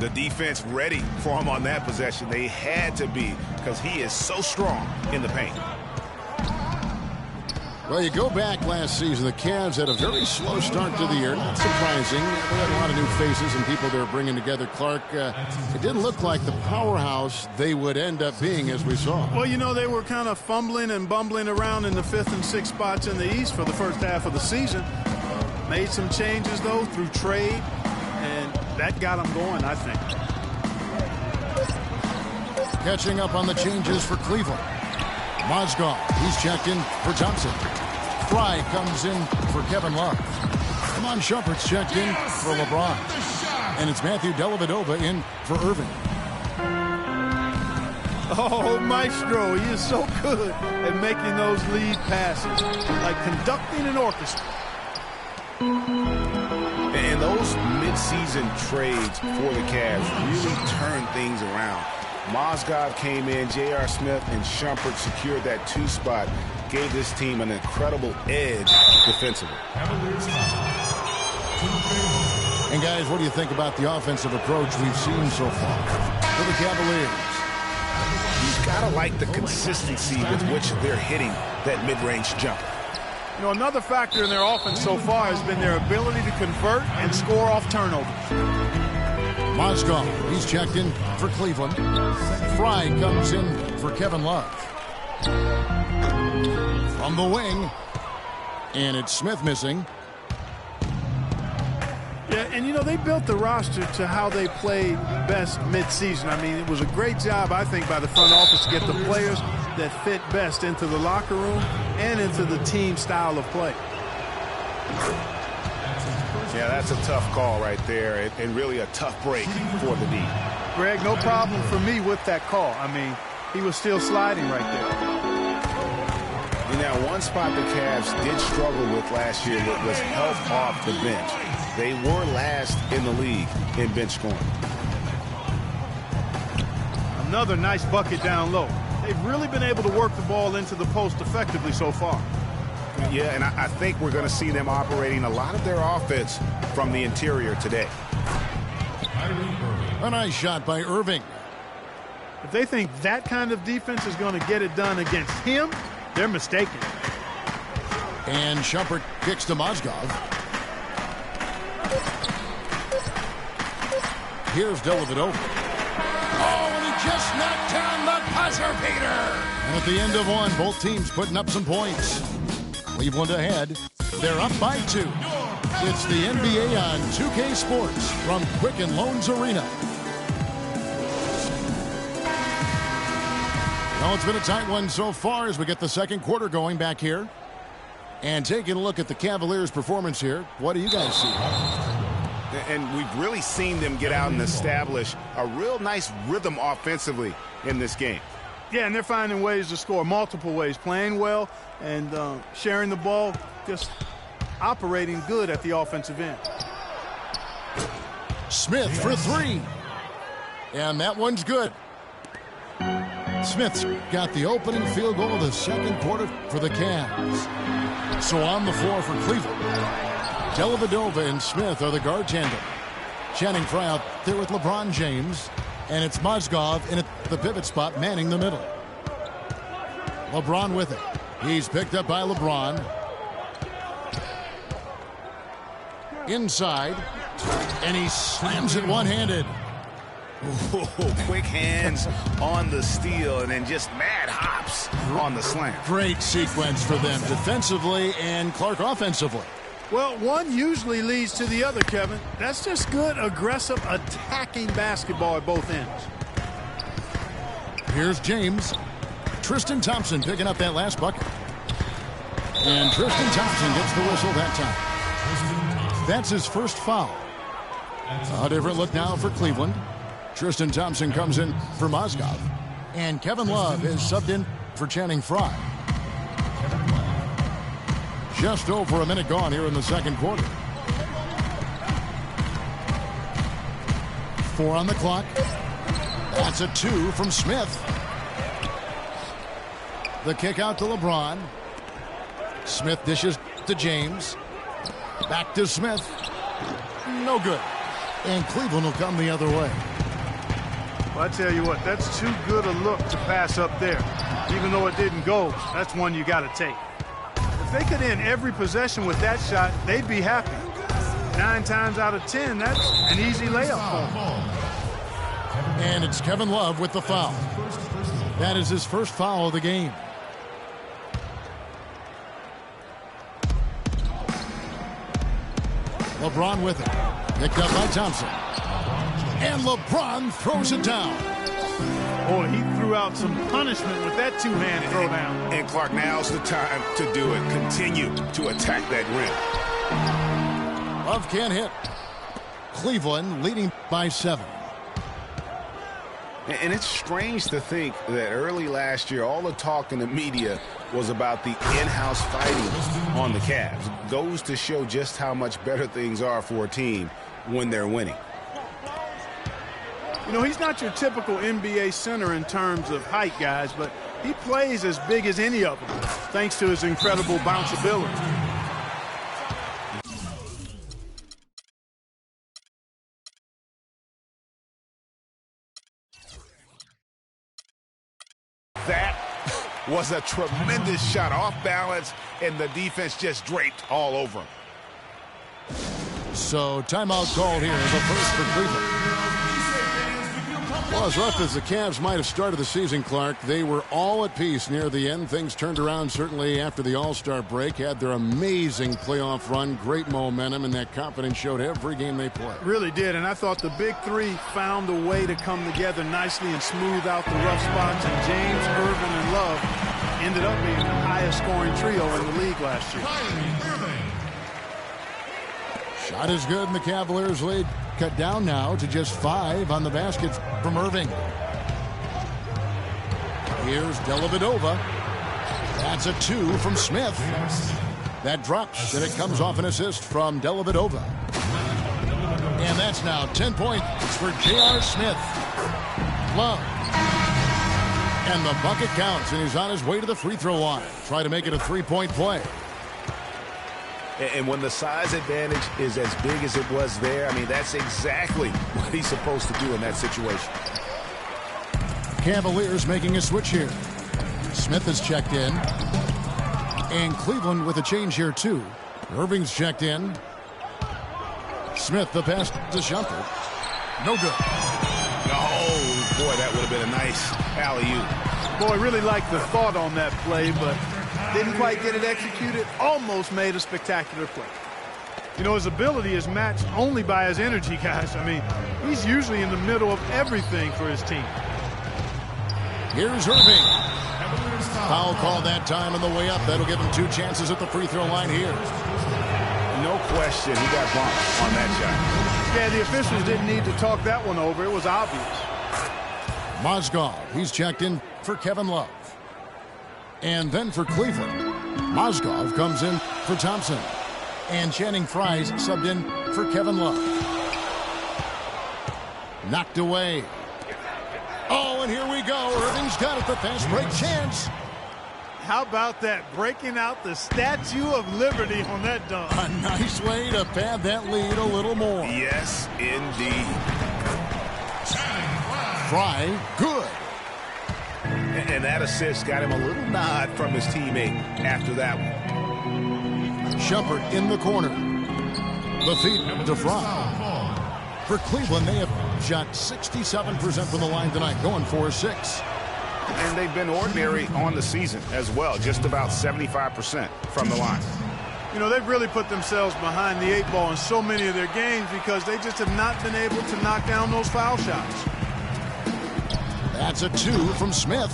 The defense ready for him on that possession. They had to be, because he is so strong in the paint. Well, you go back last season, the Cavs had a very slow start to the year. Not surprising. They had a lot of new faces and people they were bringing together. Clark, it didn't look like the powerhouse they would end up being, as we saw. Well, you know, they were kind of fumbling and bumbling around in the 5th and 6th spots in the East for the first half of the season. Made some changes, though, through trade, and that got them going, I think. Catching up on the changes for Cleveland. Mozgov, he's checked in for Thompson. Fry comes in for Kevin Love. Amon Shumpert's checked in for LeBron. And it's Matthew Dellavedova in for Irving. Oh, Maestro, he is so good at making those lead passes, like conducting an orchestra. And those midseason trades for the Cavs really turned things around. Mozgov came in, J.R. Smith and Shumpert secured that 2 spot, gave this team an incredible edge defensively. And guys, what do you think about the offensive approach we've seen so far for the Cavaliers? You've got to like the consistency with which they're hitting that mid-range jumper. You know, another factor in their offense so far has been their ability to convert and score off turnovers. Mozgov, he's checked in for Cleveland. Fry comes in for Kevin Love. From the wing. And it's Smith missing. Yeah, and you know, they built the roster to how they played best midseason. I mean, it was a great job, I think, by the front office to get the players that fit best into the locker room and into the team style of play. Yeah, that's a tough call right there, and really a tough break for the D. Greg, no problem for me with that call. I mean, he was still sliding right there. And now, one spot the Cavs did struggle with last year was help off the bench. They were last in the league in bench scoring. Another nice bucket down low. They've really been able to work the ball into the post effectively so far. Yeah, and I think we're going to see them operating a lot of their offense from the interior today. A nice shot by Irving. If they think that kind of defense is going to get it done against him, they're mistaken. And Shumpert kicks to Mozgov. Here's Dellavedova. Oh, and he just knocked down the buzzer beater. And at the end of one, both teams putting up some points. Cleveland ahead. They're up by 2. It's the NBA on 2K Sports from Quicken Loans Arena. Well, it's been a tight one so far as we get the second quarter going back here. And taking a look at the Cavaliers' performance here, what do you guys see? And we've really seen them get out and establish a real nice rhythm offensively in this game. Yeah, and they're finding ways to score, multiple ways, playing well and sharing the ball, just operating good at the offensive end. Smith for 3. And that one's good. Smith's got the opening field goal of the second quarter for the Cavs. So on the floor for Cleveland, Dellavedova and Smith are the guard tandem. Channing Frye out there with LeBron James. And it's Mozgov in at the pivot spot, manning the middle. LeBron with it. He's picked up by LeBron. Inside. And he slams it one-handed. Ooh, quick hands on the steal and then just mad hops on the slam. Great sequence for them defensively and Clark offensively. Well, one usually leads to the other, Kevin. That's just good, aggressive, attacking basketball at both ends. Here's James. Tristan Thompson picking up that last bucket. And Tristan Thompson gets the whistle that time. That's his first foul. A different look now for Cleveland. Tristan Thompson comes in for Mozgov. And Kevin Love is subbed in for Channing Frye. Just over a minute gone here in the second quarter. 4 on the clock. That's a 2 from Smith. The kick out to LeBron. Smith dishes to James. Back to Smith. No good. And Cleveland will come the other way. Well, I tell you what, that's too good a look to pass up there. Even though it didn't go, that's one you got to take. If they could end every possession with that shot, they'd be happy. 9 times out of 10, that's an easy layup for them. And it's Kevin Love with the foul. That is his first foul of the game. LeBron with it. Picked up by Thompson. And LeBron throws it down. Boy, he threw out some punishment with that two-hand throwdown. And Clark, now's the time to do it. Continue to attack that rim. Love can't hit. Cleveland leading by 7. And it's strange to think that early last year, all the talk in the media was about the in-house fighting on the Cavs. Goes to show just how much better things are for a team when they're winning. You know, he's not your typical NBA center in terms of height, guys, but he plays as big as any of them, thanks to his incredible bounceability. That was a tremendous shot off balance, and the defense just draped all over him. So timeout called here, the first for Cleveland. Well, as rough as the Cavs might have started the season, Clark, they were all at peace near the end. Things turned around certainly after the All-Star break. Had their amazing playoff run, great momentum, and that confidence showed every game they played. Really did, and I thought the big three found a way to come together nicely and smooth out the rough spots, and James, Irvin, and Love ended up being the highest scoring trio in the league last year. Shot is good, and the Cavaliers lead cut down now to just 5 on the basket from Irving. Here's Dellavedova. That's a 2 from Smith. That drops, and it comes off an assist from Dellavedova. And that's now 10 points for J.R. Smith. Love. And the bucket counts, and he's on his way to the free throw line. Try to make it a 3-point play. And when the size advantage is as big as it was there, I mean, that's exactly what he's supposed to do in that situation. Cavaliers making a switch here. Smith is checked in. And Cleveland with a change here, too. Irving's checked in. Smith, the pass to Shumpert. No good. Oh, boy, that would have been a nice alley-oop. Boy, really liked the thought on that play, but didn't quite get it executed. Almost made a spectacular play. You know, his ability is matched only by his energy, guys. I mean, he's usually in the middle of everything for his team. Here's Irving. Foul call that time on the way up. That'll give him 2 chances at the free throw line here. No question, he got bumped on that shot. Yeah, the officials didn't need to talk that one over. It was obvious. Mozgov, he's checked in for Kevin Love. And then for Cleveland, Mozgov comes in for Thompson. And Channing Frye's subbed in for Kevin Love. Knocked away. Oh, and here we go. Irving's got it, the fast break chance. How about that, breaking out the Statue of Liberty on that dunk? A nice way to pad that lead a little more. Yes, indeed. Frye, good. And that assist got him a little nod from his teammate after that one. Shumpert in the corner. The feed to Frye. For Cleveland, they have shot 67% from the line tonight, going 4-6. And they've been ordinary on the season as well, just about 75% from the line. You know, they've really put themselves behind the 8 ball in so many of their games because they just have not been able to knock down those foul shots. That's a 2 from Smith.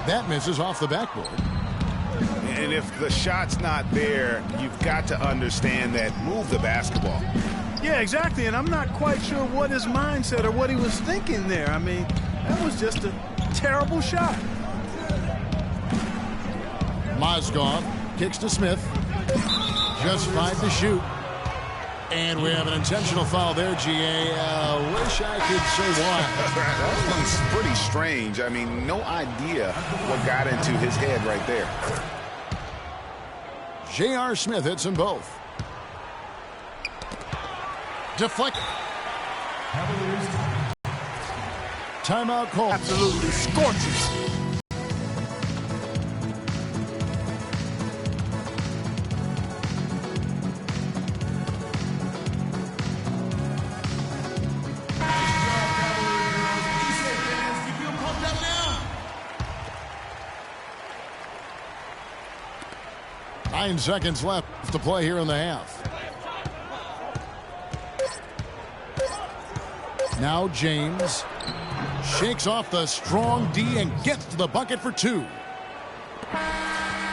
That misses off the backboard. And if the shot's not there, you've got to understand that move the basketball. Yeah, exactly, and I'm not quite sure what his mindset or what he was thinking there. I mean, that was just a terrible shot. Mozgov kicks to Smith. Just 5 to shoot. And we have an intentional foul there, G.A. Wish I could say why. That one's pretty strange. I mean, no idea what got into his head right there. J.R. Smith hits them both. Deflect. Timeout call. Absolutely scorches. Nine seconds left to play here in the half. Now James shakes off the strong D and gets to the bucket for two.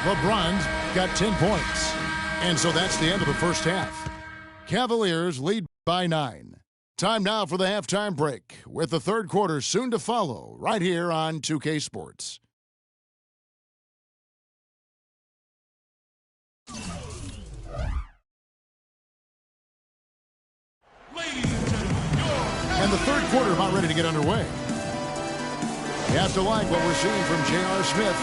LeBron's got 10 points. And so that's the end of the first half. Cavaliers lead by 9. Time now for the halftime break, with the third quarter soon to follow right here on 2K Sports. And the third quarter about ready to get underway. You have to like what we're seeing from J.R. Smith.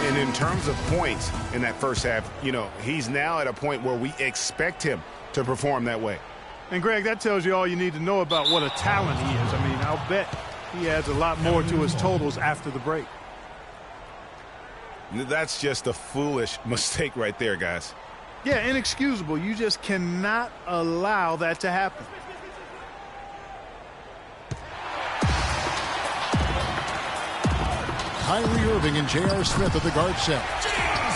And in terms of points in that first half, you know, he's now at a point where we expect him to perform that way. And, Greg, that tells you all you need to know about what a talent he is. I mean, I'll bet he adds a lot more to his totals after the break. That's just a foolish mistake right there, guys. Yeah, inexcusable. You just cannot allow that to happen. Kyrie Irving and J.R. Smith at the guard set.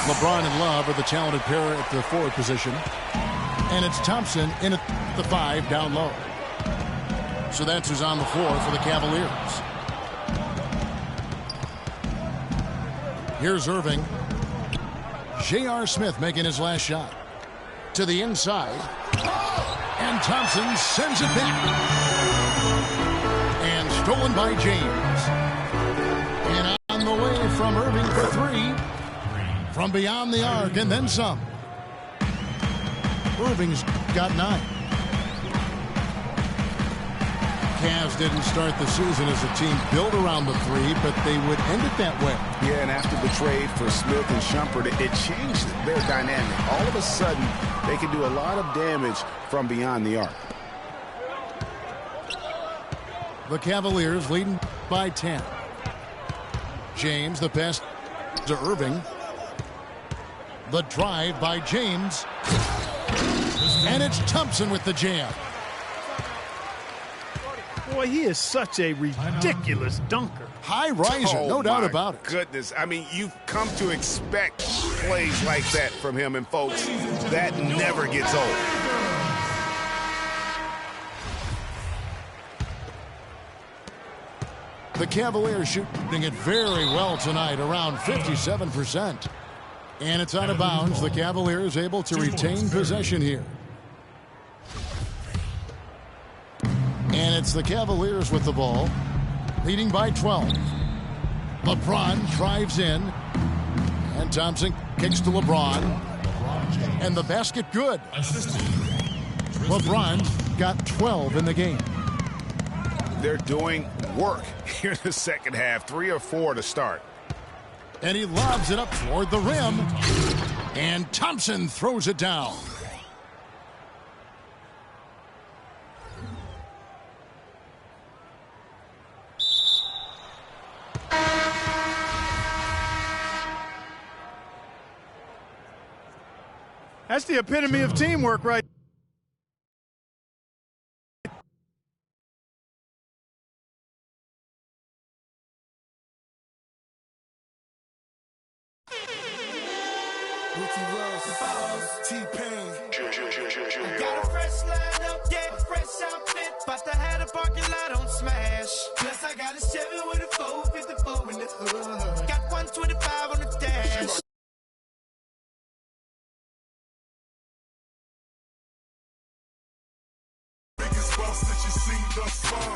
LeBron and Love are the talented pair at the forward position. And it's Thompson in at the 5 down low. So that's who's on the floor for the Cavaliers. Here's Irving. J.R. Smith making his last shot. To the inside. And Thompson sends it back. And stolen by James. And on the way from Irving for 3. From beyond the arc and then some. Irving's got 9. Cavs didn't start the season as a team built around the 3, but they would end it that way. Yeah, and after the trade for Smith and Shumpert, it changed their dynamic. All of a sudden, they can do a lot of damage from beyond the arc. The Cavaliers leading by 10. James, the pass to Irving. The drive by James. And it's Thompson with the jam. Boy, he is such a ridiculous dunker. High riser, no doubt about it. Goodness, I mean, you've come to expect plays like that from him, and folks, that never gets old. The Cavaliers shooting it very well tonight, around 57%. And it's out of bounds. The Cavaliers able to retain possession here. And it's the Cavaliers with the ball, leading by 12. LeBron drives in. And Thompson kicks to LeBron. And the basket good. LeBron got 12 in the game. They're doing work here in the second half. 3 or 4 to start. And he lobs it up toward the rim. And Thompson throws it down. That's the epitome of teamwork, right? Got a fresh lineup, yeah, fresh outfit. About to have the parking lot on smash. Plus I got a 7 with a 454 in the hood. Got 125 on the dash. Biggest boss that you seen thus far.